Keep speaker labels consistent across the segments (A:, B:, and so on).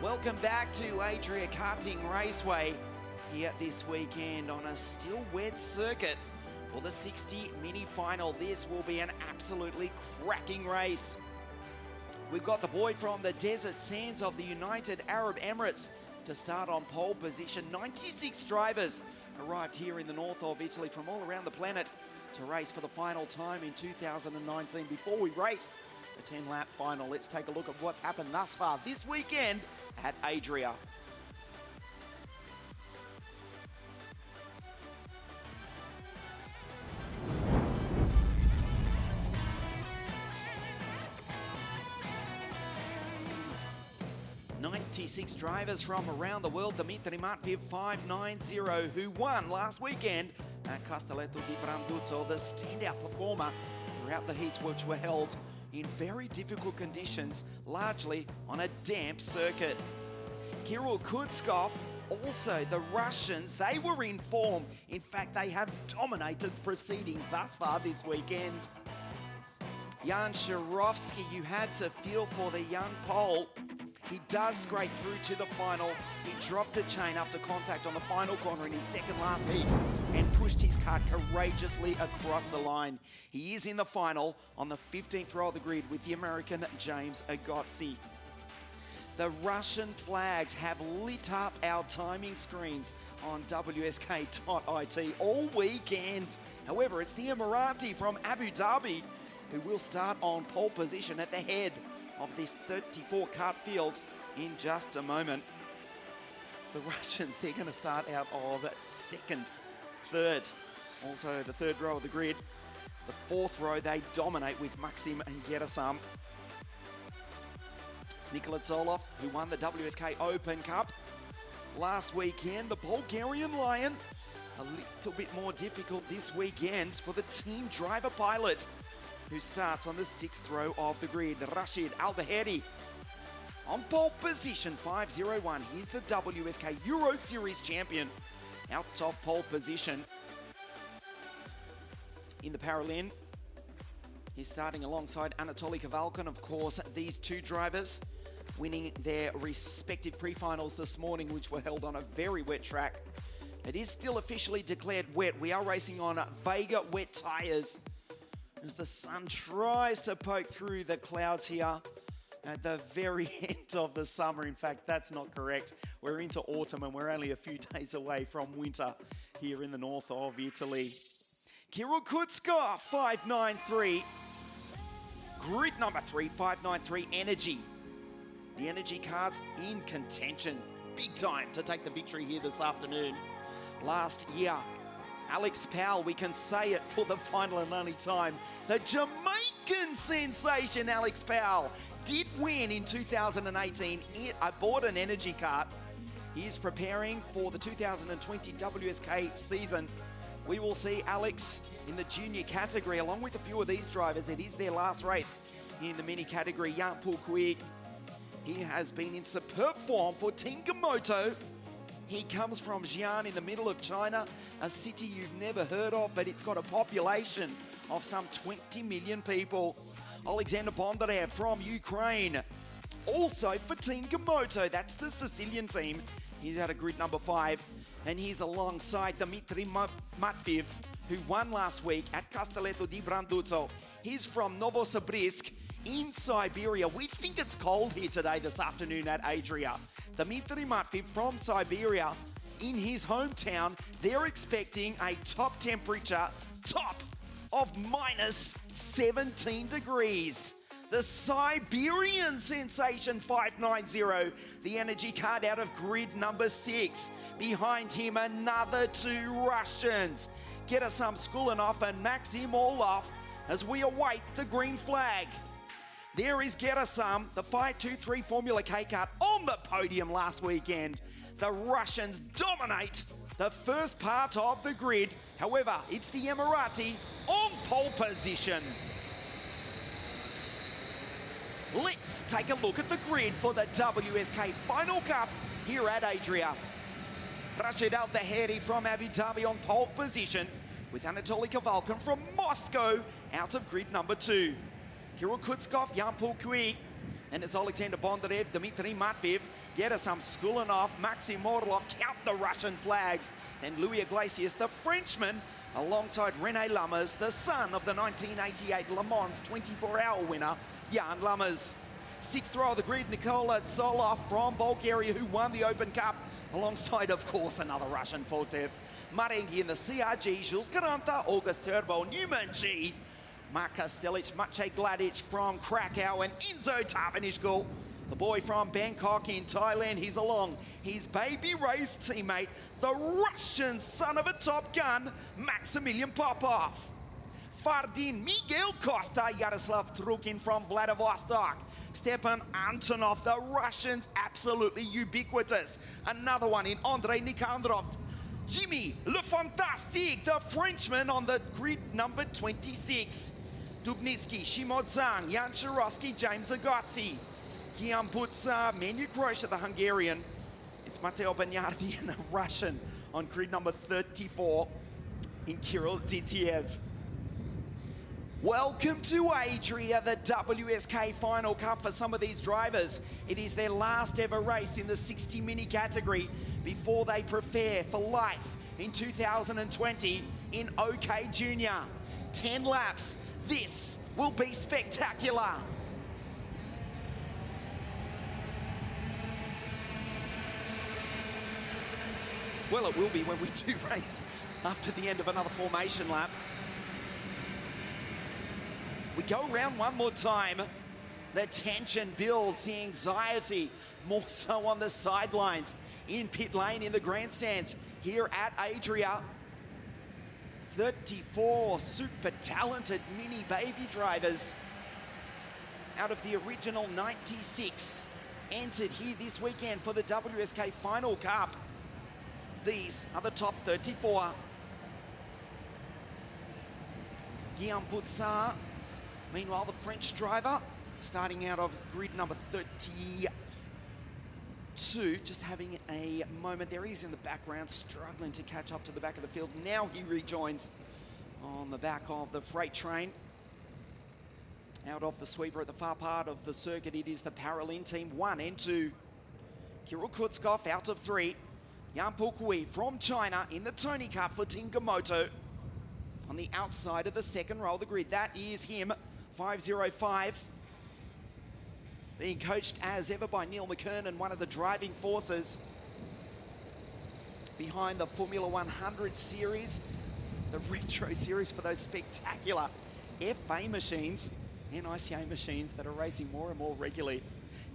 A: Welcome back to Adria Karting Raceway here this weekend on a still wet circuit for the 60 mini final. This will be an absolutely cracking race. We've got the boy from the desert sands of the United Arab Emirates to start on pole position. 96 drivers arrived here in the north of Italy from all around the planet to race for the final time in 2019. Before we race the 10-lap final, let's take a look at what's happened thus far this weekend at Adria. .96 drivers from around the world. Dimitri Matveev 590, who won last weekend at Castelletto di Branduzzo, the standout performer throughout the heats, which were held in very difficult conditions, largely on a damp circuit. Kirill Kutskov, also the Russians, they were in form. In fact, they have dominated proceedings thus far this weekend. Jan Sharovsky, you had to feel for the young Pole. He does scrape through to the final. He dropped a chain after contact on the final corner in his second last heat and pushed his kart courageously across the line. He is in the final on the 15th row of the grid with the American James Agozzi. The Russian flags have lit up our timing screens on WSK.it all weekend. However, it's the Emirati from Abu Dhabi who will start on pole position at the head of this 34 kart field in just a moment. The Russians, they're going to start out of second, third, also the third row of the grid. The fourth row, they dominate with Maxim and Gerasam. Nikola Zolov, who won the WSK Open Cup last weekend, the Bulgarian Lion, a little bit more difficult this weekend for the team driver pilot, who starts on the sixth row of the grid. Rashid Al-Baheri on pole position, 501. He's the WSK Euro Series champion, out top pole position. In the Paralin, he's starting alongside Anatoly Kavalkin. Of course, these two drivers winning their respective pre-finals this morning, which were held on a very wet track. It is still officially declared wet. We are racing on Vega wet tyres as the sun tries to poke through the clouds here at the very end of the summer. In fact, that's not correct. We're into autumn and we're only a few days away from winter here in the north of Italy. Kirill Kutskov, 593. Grid number 3, 593, Energy. The Energy karts in contention. Big time to take the victory here this afternoon. Last year, Alex Powell, we can say it for the final and only time, the Jamaican sensation Alex Powell did win in 2018 aboard an Energy kart. He is preparing for the 2020 WSK season. We will see Alex in the junior category along with a few of these drivers. It is their last race in the mini category. Jan Pulkui, he has been in superb form for Team Gamoto. He comes from Xi'an in the middle of China, a city you've never heard of, but it's got a population of some 20 million people. Alexander Bondarev from Ukraine, also for Team Gamoto. That's the Sicilian team. He's at a grid number 5, and he's alongside Dimitri Matveev, who won last week at Castelletto di Branduzzo. He's from Novosibirsk in Siberia. We think it's cold here today, this afternoon at Adria. Dimitri Matveev from Siberia in his hometown. They're expecting a top temperature, top of minus 17 degrees. The Siberian sensation 590, the Energy kart out of grid number 6. Behind him, another two Russians, Gerasam Skulinov and Maxim Orlov, as we await the green flag. There is Gerasam, the 523 Formula K kart, on the podium last weekend. The Russians dominate the first part of the grid. However, it's the Emirati on pole position. Let's take a look at the grid for the WSK Final Cup here at Adria. Rashid Al-Baheri from Abu Dhabi on pole position, with Anatoly Kavalkin from Moscow out of grid number 2. Kirill Kutskov, Jan Pulkui And it's Alexander Bondarev, Dmitry Matveev, Gerasam Skulinov, Maxim Morlov count the Russian flags. And Louis Iglesias, the Frenchman, alongside René Lammers, the son of the 1988 Le Mans 24-hour winner, Jan Lammers. Sixth row of the grid, Nikola Zolov from Bulgaria, who won the Open Cup, alongside, of course, another Russian, Fortev. Marengi in the CRG, Jules Caranta, August Turbo, Newman G, Mark Kastelic, Maciej Gladic from Krakow, and Enzo Tarvanishgal, the boy from Bangkok in Thailand. He's along his baby race teammate, the Russian son of a Top Gun, Maximilian Popov. Fardin, Miguel Costa, Yaroslav Trukin from Vladivostok. Stepan Antonov, the Russians, absolutely ubiquitous. Another one in Andrei Nikandrov. Jimmy Le Fantastique, the Frenchman, on the grid number 26. Dubnitsky, Shimon Zhang, Jan Shirosky, James Zagotzi. Guillaume Butza, Menu Croatia, the Hungarian. It's Matteo Bagnardi and the Russian on grid number 34 in Kirill Titiev. Welcome to Adria, the WSK Final Cup for some of these drivers. It is their last ever race in the 60 mini category before they prepare for life in 2020 in OK Junior. 10 laps. This will be spectacular. Well, it will be when we do race after the end of another formation lap. We go around one more time. The tension builds, the anxiety, more so on the sidelines, in pit lane, in the grandstands, here at Adria. 34 super talented mini baby drivers out of the original 96 entered here this weekend for the WSK Final Cup. These are the top 34. Guillaume Boutsard, meanwhile, the French driver, starting out of grid number 32, just having a moment there. He's in the background, struggling to catch up to the back of the field. Now he rejoins on the back of the freight train. Out of the sweeper at the far part of the circuit, it is the Paralin team, 1 and 2. Kirill Kutskov out of 3. Yan Pukui from China in the Tony Cup for Team Gamoto. On the outside of the second row of the grid, that is him, 505. Being coached as ever by Neil McKernan, one of the driving forces behind the Formula 100 series, the retro series for those spectacular FA machines and ICA machines that are racing more and more regularly.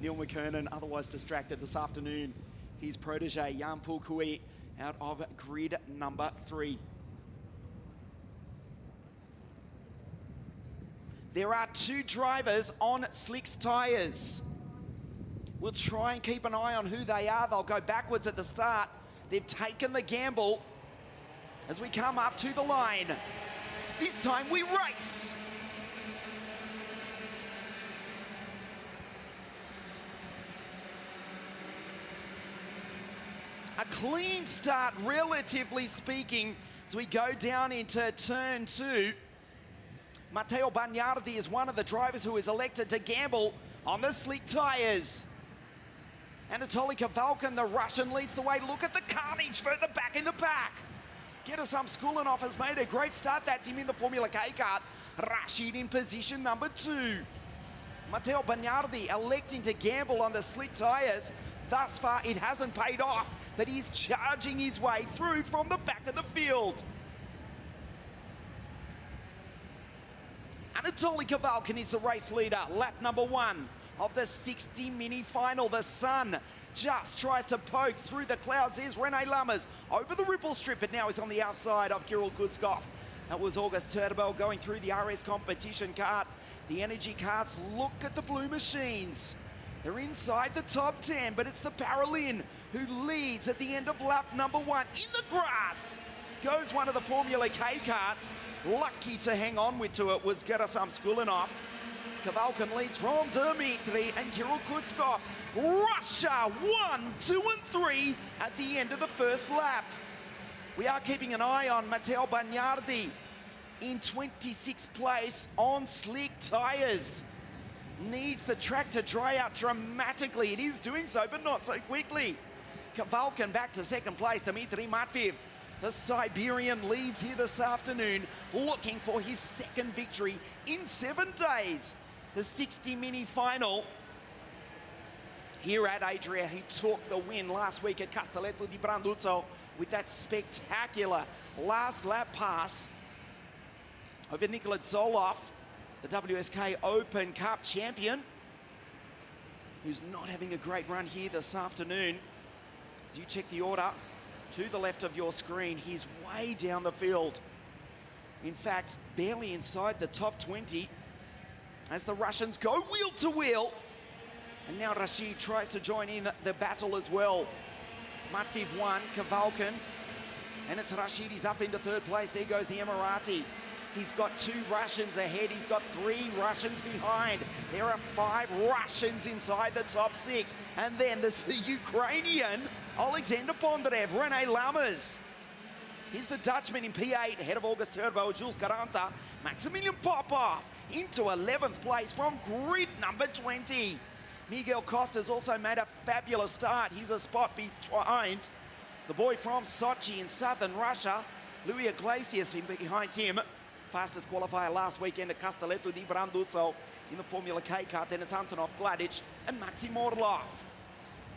A: Neil McKernan, otherwise distracted this afternoon. His protege, Yan Pukui, out of grid number 3. There are 2 drivers on slicks tyres. We'll try and keep an eye on who they are. They'll go backwards at the start. They've taken the gamble as we come up to the line. This time we race. A clean start, relatively speaking, as we go down into turn 2. Matteo Bagnardi is one of the drivers who is elected to gamble on the slick tyres. Anatoly Kavalkin, the Russian, leads the way. Look at the carnage further back in the pack. Gerasam Skulinov has made a great start. That's him in the Formula K kart. Rashid in position number 2. Matteo Bagnardi electing to gamble on the slick tyres. Thus far, it hasn't paid off, but he's charging his way through from the back of the field. Anatoly Kavalkin is the race leader. Lap number 1 of the 60 mini final. The sun just tries to poke through the clouds. There's René Lammers over the ripple strip, but now he's on the outside of Kirill Kutskov. That was August Turbo going through the RS competition kart. The energy karts, look at the blue machines. They're inside the top 10, but it's the Paralin who leads at the end of lap number 1. In the grass goes one of the Formula K karts. Lucky to hang on to it was Gerasam Skulinov. Kavalkin leads from Dmitry and Kirill Kutskov. Russia 1, 2 and 3 at the end of the first lap. We are keeping an eye on Matteo Bagnardi in 26th place on slick tyres. needs the track to dry out dramatically. It is doing so, but not so quickly. Kavalkin back to second place. Dmitry Matveev, the Siberian, leads here this afternoon, looking for his second victory in 7 days. The 60 mini final here at Adria. He took the win last week at Castelletto di Branduzzo with that spectacular last lap pass over Nikola Zoloff, the WSK Open Cup champion, who's not having a great run here this afternoon. As you check the order to the left of your screen, he's way down the field. In fact, barely inside the top 20 as the Russians go wheel to wheel. And now Rashid tries to join in the battle as well. Matveev won, Kavalkin, and it's Rashid. He's up into third place. There goes the Emirati. He's got 2 Russians ahead. He's got 3 Russians behind. There are 5 Russians inside the top 6. And then there's the Ukrainian, Alexander Bondrev, Rene Lammers. Here's the Dutchman in P8, ahead of August Turbo, Jules Garanta, Maximilian Popov into 11th place from grid number 20. Miguel Costa's also made a fabulous start. He's a spot behind the boy from Sochi in southern Russia, Louis Iglesias behind him. Fastest qualifier last weekend at Castelletto di Branduzzo in the Formula K Kart. Then it's Antonov, Gladic and Maxim Orlov.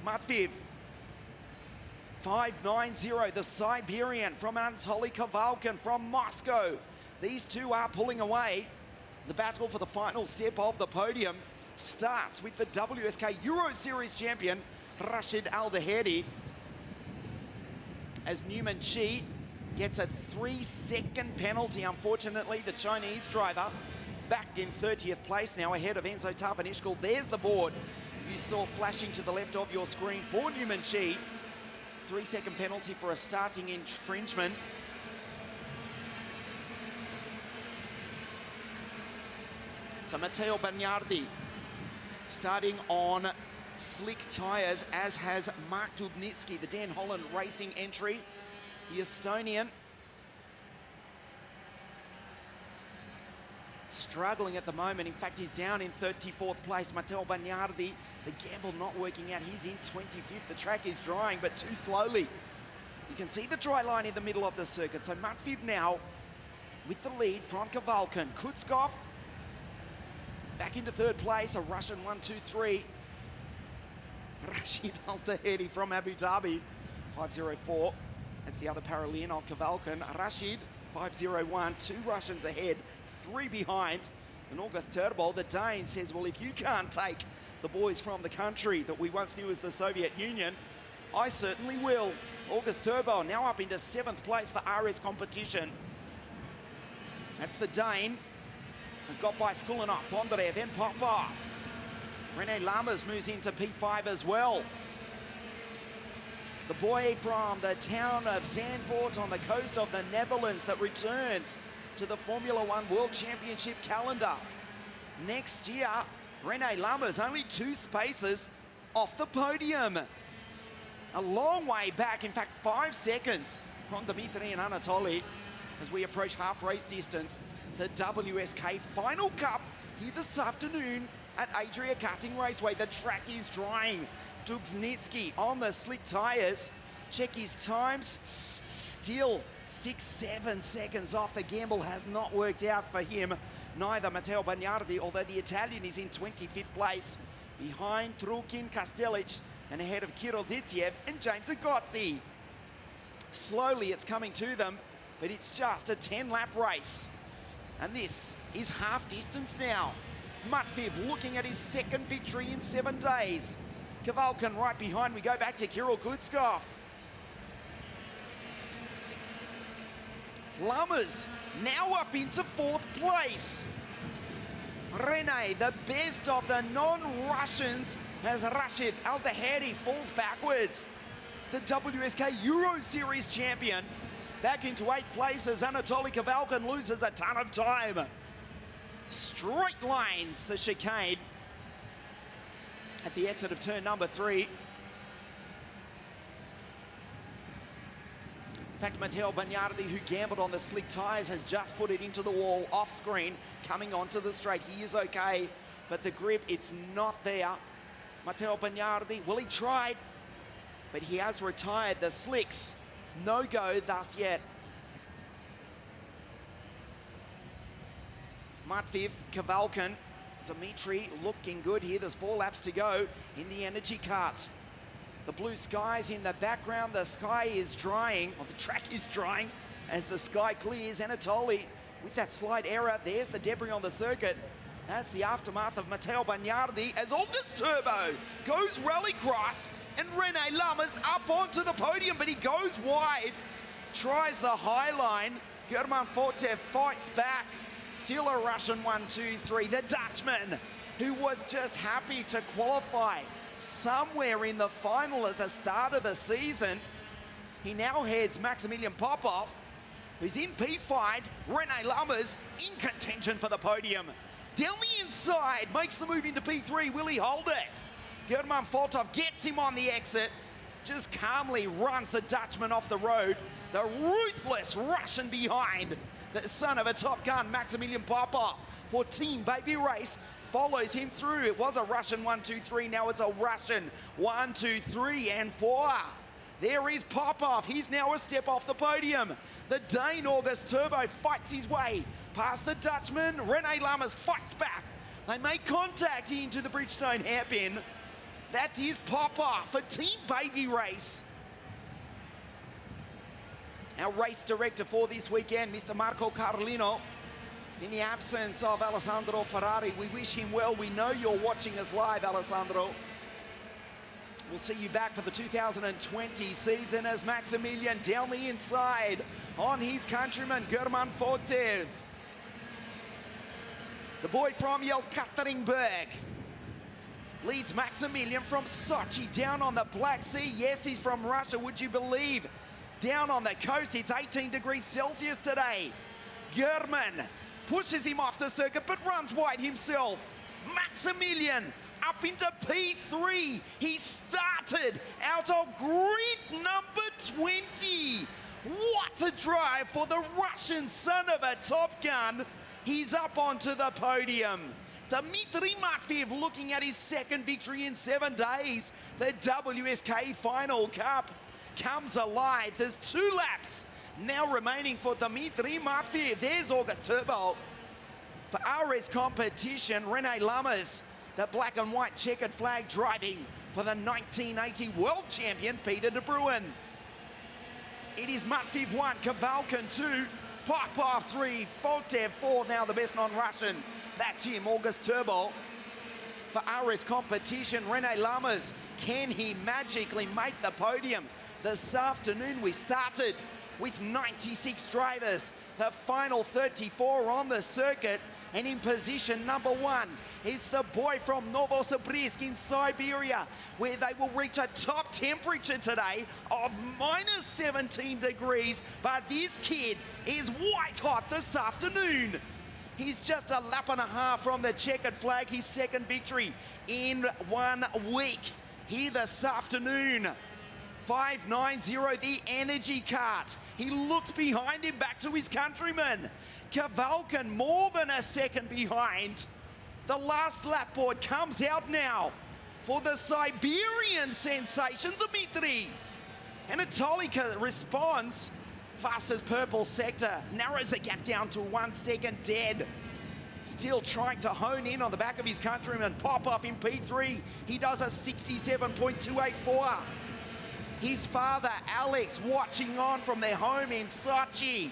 A: Matveev, 5.90, the Siberian from Anatoly Kavalkin from Moscow. These two are pulling away. The battle for the final step of the podium starts with the WSK Euro Series champion, Rashid Al-Dahedi, as Newman Chi gets a 3-second penalty. Unfortunately, the Chinese driver back in 30th place now, ahead of Enzo Tarpanishkal. There's the board you saw flashing to the left of your screen for Newman Chi. 3-second penalty for a starting infringement. So Matteo Bagnardi starting on slick tyres, as has Mark Dubnitsky, the Dan Holland Racing entry, the Estonian. Struggling at the moment. In fact, he's down in 34th place. Matteo Bagnardi, the gamble not working out. He's in 25th. The track is drying, but too slowly. You can see the dry line in the middle of the circuit. So Matveev now with the lead from Kavalkin. Kutskov back into third place, a Russian 1-2-3. Rashid Al-Dahedi from Abu Dhabi, 5.04. That's the other Paralympian of Kavalkin. Rashid, 5.01, 2 Russians ahead, 3 behind. And August Turbo, the Dane, says, well, if you can't take the boys from the country that we once knew as the Soviet Union, I certainly will. August Turbo now up into 7th place for RS competition. That's the Dane. Has got by Skulinov, Bondrev, then Popov. Rene Lammers moves into P5 as well. The boy from the town of Zandvoort on the coast of the Netherlands that returns to the Formula One World Championship calendar next year. Rene Lammers only 2 spaces off the podium. A long way back, in fact 5 seconds from Dmitry and Anatoly as we approach half race distance. The WSK Final Cup here this afternoon at Adria Karting Raceway. The track is drying. Dubnitsky on the slick tyres. Check his times. Still 6-7 seconds off. The gamble has not worked out for him. Neither Matteo Bagnardi, although the Italian is in 25th place. Behind Trukin, Kastelic, and ahead of Kirill Ditsiev and James Agozzi. Slowly it's coming to them, but it's just a 10-lap race. And this is half distance now. Matveev looking at his second victory in 7 days. Kavalkin right behind. We go back to Kirill Kutskov. Lammers now up into 4th place. Rene, the best of the non-Russians, as Rashid Al-Dahedi falls backwards. The WSK Euro Series champion back into 8th place as Anatoly Kavalkin loses a ton of time. Straight lines, the chicane at the exit of turn number 3. In fact, Matteo Bagnardi, who gambled on the slick tyres, has just put it into the wall off screen, coming onto the straight. He is okay but the grip, it's not there. Matteo Bagnardi, well, he tried, but he has retired. The slicks, no go thus yet. Matviv, Kavalkin, Dimitri looking good here. There's 4 laps to go in the energy kart. The blue skies in the background. The sky is drying, or the track is drying as the sky clears. Anatoly with that slight error. There's the debris on the circuit. That's the aftermath of Matteo Bagnardi as August Turbo goes rallycross and Rene Lammers up onto the podium, but he goes wide, tries the high line. German Forte fights back. Still a Russian 1-2-3. The Dutchman, who was just happy to qualify somewhere in the final at the start of the season. He now heads Maximilian Popov, who's in P5. Rene Lammers in contention for the podium. Down the inside, makes the move into P3. Will he hold it? German Fortov gets him on the exit. Just calmly runs the Dutchman off the road. The ruthless Russian behind. The son of a Top Gun, Maximilian Popov, for Team Baby Race, follows him through. It was a Russian 1-2-3, now it's a Russian 1-2-3 and 4. There is Popov, he's now a step off the podium. The Dane August Turbo fights his way past the Dutchman. Rene Lammers fights back. They make contact into the Bridgestone hairpin. That is Popov for Team Baby Race. Our race director for this weekend, Mr. Marco Carlino. In the absence of Alessandro Ferrari, we wish him well. We know you're watching us live, Alessandro. We'll see you back for the 2020 season as Maximilian down the inside on his countryman, German Fortev. The boy from Yekaterinburg leads Maximilian from Sochi down on the Black Sea. Yes, he's from Russia, would you believe? Down on the coast, it's 18 degrees Celsius today. German pushes him off the circuit, but runs wide himself. Maximilian up into P3. He started out of grid number 20. What a drive for the Russian son of a Top Gun. He's up onto the podium. Dmitry Matveev looking at his second victory in 7 days. The WSK Final Cup comes alive. There's 2 laps now remaining for Dmitry Matveev. There's August Turbo. For RS competition, Rene Lammers, the black and white checkered flag, driving for the 1980 world champion Peter de Bruin. It is Matveev 1, Kavalkin 2, Popov 3, Fortev 4, now the best non-Russian. That's him, August Turbo. For RS competition, Rene Lammers, can he magically make the podium? This afternoon we started with 96 drivers, the final 34 on the circuit, and in position number 1, it's the boy from Novosibirsk in Siberia, where they will reach a top temperature today of minus 17 degrees, but this kid is white hot this afternoon. He's just a lap and a half from the checkered flag, his second victory in 1 week. Here this afternoon, 590, the energy kart. He looks behind him, back to his countryman. Kavalkin more than a second behind. The last lap board comes out now for the Siberian sensation, Dmitry. And Anatolika responds. Fastest purple sector narrows the gap down to 1 second dead. Still trying to hone in on the back of his countryman. Popov in P3. He does a 67.284. His father, Alex, watching on from their home in Sochi.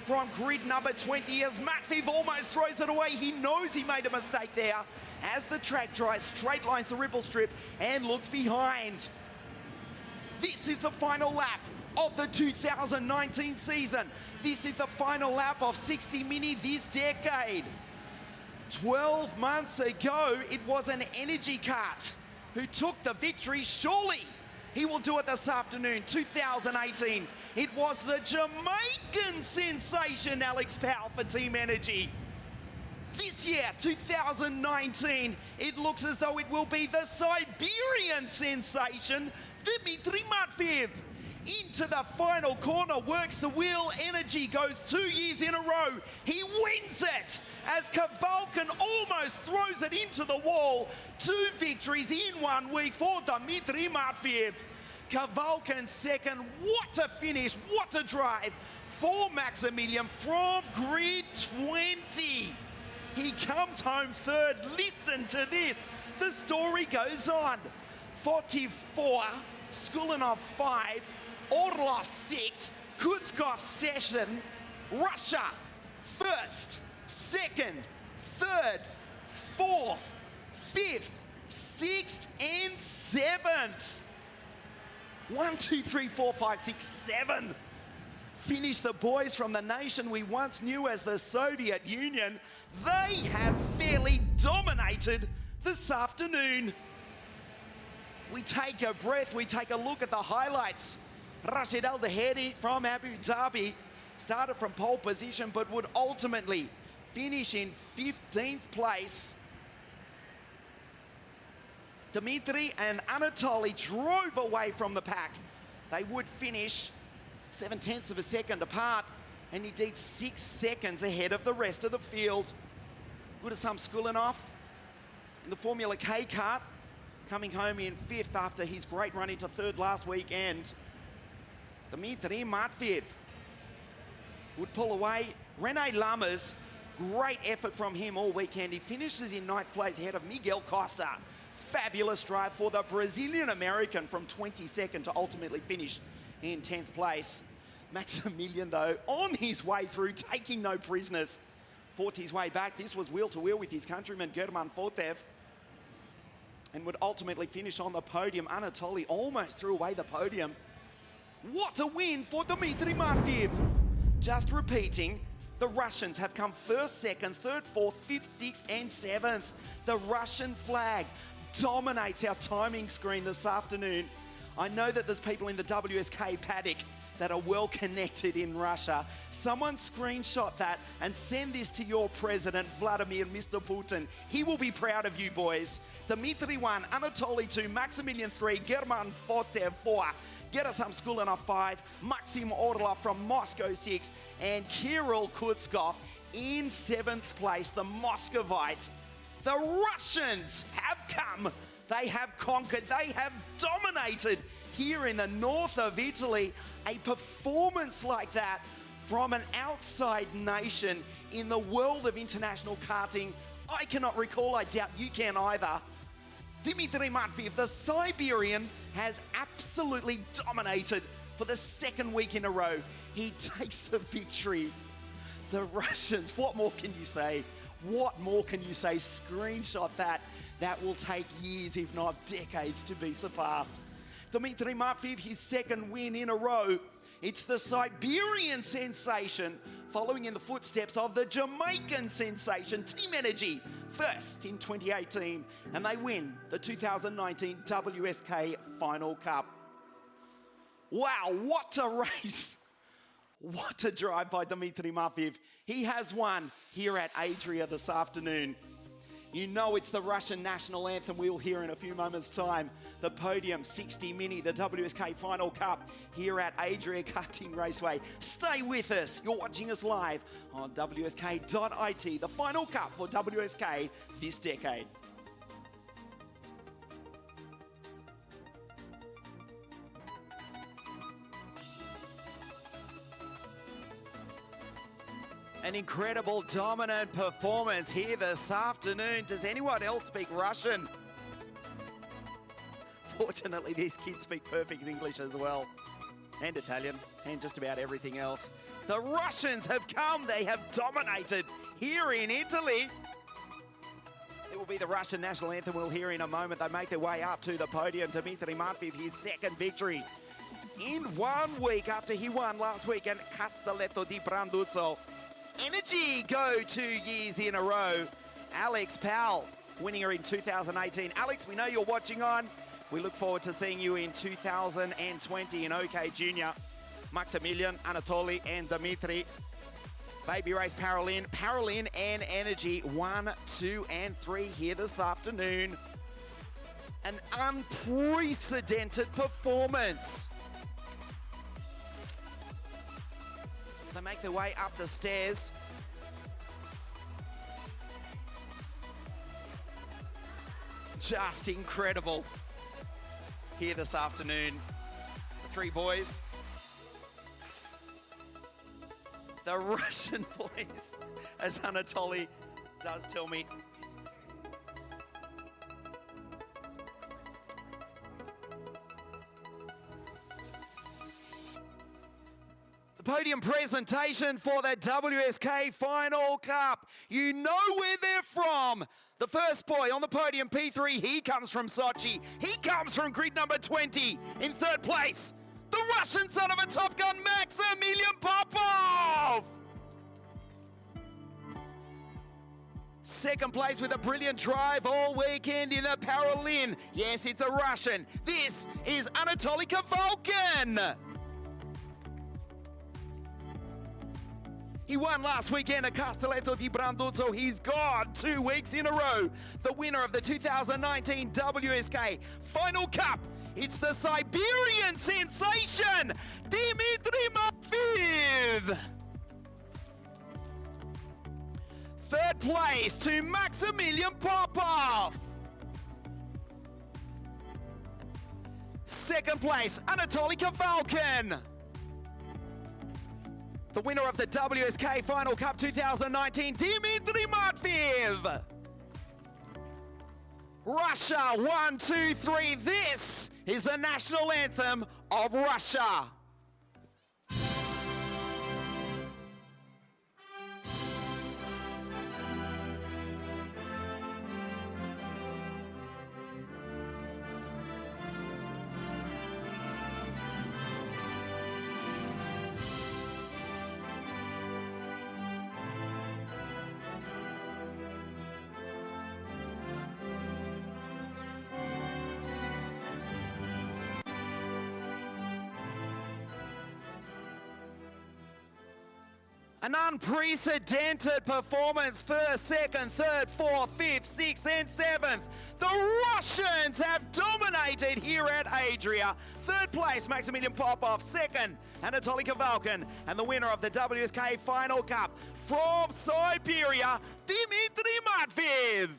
A: From grid number 20 as Matveev almost throws it away. He knows he made a mistake there. As the track dries, straight lines the ripple strip and looks behind. This is the final lap of the 2019 season. This is the final lap of 60 Mini this decade. 12 months ago, it was an energy kart who took the victory. Surely he will do it this afternoon. 2018, it was the Jamaican sensation Alex Powell for Team Energy. This year, 2019, it looks as though it will be the Siberian sensation, Dmitry Matveev. Into the final corner, works the wheel, energy goes 2 years in a row. He wins it. as Kavalkin almost throws it into the wall. 2 victories in 1 week for Dmitry Matviev. Kavalkin second. What a finish, what a drive for Maximilian from grid 20. He comes home third. Listen to this. The story goes on. 44, Skulinov 5, Orlov 6, Kutskov session, Russia first, second, third, fourth, fifth, sixth, and seventh. 1, 2, 3, 4, 5, 6, 7. Finish the boys from the nation we once knew as the Soviet Union. They have fairly dominated this afternoon. We take a breath, we take a look at the highlights. Rashid Al Dahedi from Abu Dhabi started from pole position but would ultimately finish in 15th place. Dmitry and Anatoly drove away from the pack. They would finish 7/10 of a second apart and indeed 6 seconds ahead of the rest of the field. Gudasam Skulinov in the Formula K kart, coming home in 5th after his great run into 3rd last weekend. Dmitry Matviev would pull away. Rene Lammers, great effort from him all weekend. He finishes in 9th place ahead of Miguel Costa. Fabulous drive for the Brazilian-American from 22nd to ultimately finish in 10th place. Maximilian, though, on his way through, taking no prisoners. Fought his way back. This was wheel-to-wheel with his countryman, German Fortev, and would ultimately finish on the podium. Anatoly almost threw away the podium. What a win for Dmitry Matviev. Just repeating, the Russians have come 1st, 2nd, 3rd, 4th, 5th, 6th, and 7th. The Russian flag dominates our timing screen this afternoon. I know that there's people in the WSK paddock that are well connected in Russia. Someone screenshot that and send this to your president, Vladimir Mr. Putin. He will be proud of you, boys. Dmitry 1, Anatoly 2, Maximilian 3, German Fortev 4, Gerasim Skulinov 5, Maxim Orlov from Moscow 6, and Kirill Kutskov in 7th place, the Moscovites. The Russians have come. They have conquered. They have dominated here in the north of Italy. A performance like that from an outside nation in the world of international karting, I cannot recall. I doubt you can either. Dmitry Matviev, the Siberian, has absolutely dominated for the 2nd week in a row. He takes the victory. The Russians, what more can you say? What more can you say? Screenshot that. That will take years, if not decades, to be surpassed. Dmitry Matviev, his 2nd win in a row. It's the Siberian sensation, following in the footsteps of the Jamaican sensation, Team Energy, first in 2018, and they win the 2019 WSK Final Cup. Wow, what a race. What a drive by Dmitry Matviev. He has won here at Adria this afternoon. You know it's the Russian national anthem we'll hear in a few moments' time. The podium 60 Mini, the WSK Final Cup here at Adria Karting Raceway. Stay with us. You're watching us live on WSK.it, the Final Cup for WSK this decade. An incredible, dominant performance here this afternoon. Does anyone else speak Russian? Fortunately, these kids speak perfect English as well, and Italian, and just about everything else. The Russians have come. They have dominated here in Italy. It will be the Russian national anthem we'll hear in a moment. They make their way up to the podium. Dmitry Matviev, his 2nd victory in 1 week after he won last week at Castelletto di Branduzzo. Energy go 2 years in a row. Alex Powell winning her in 2018. Alex, we know you're watching on. We look forward to seeing you in 2020 in OK Junior. Maximilian, Anatoly, and Dmitry. Baby race Paralin and Energy 1, 2, and 3 here this afternoon. An unprecedented performance. They make their way up the stairs. just incredible here this afternoon. The three boys. The Russian boys, as Anatoly does tell me. The podium presentation for the WSK Final Cup. You know where they're from. The first boy on the podium, P3, he comes from Sochi. He comes from grid number 20. In third place, the Russian son of a Top Gun, Maximilian Popov. Second place with a brilliant drive all weekend in the Paralin. Yes, it's a Russian. This is Anatoly Kavalkin. He won last weekend at Castelletto di Branduzzo. He's got 2 weeks in a row. The winner of the 2019 WSK Final Cup. It's the Siberian sensation, Dmitry Matveev. Third place to Maximilian Popov. Second place, Anatoly Kavalkin. The winner of the WSK Final Cup 2019, Dmitry Matveev. Russia, 1, 2, 3. This is the national anthem of Russia. An unprecedented performance, first, second, third, fourth, fifth, sixth, and seventh. The Russians have dominated here at Adria. Third place, Maximilian Popov. Second, Anatoly Kavalkin. And the winner of the WSK Final Cup from Siberia, Dmitry Matveev.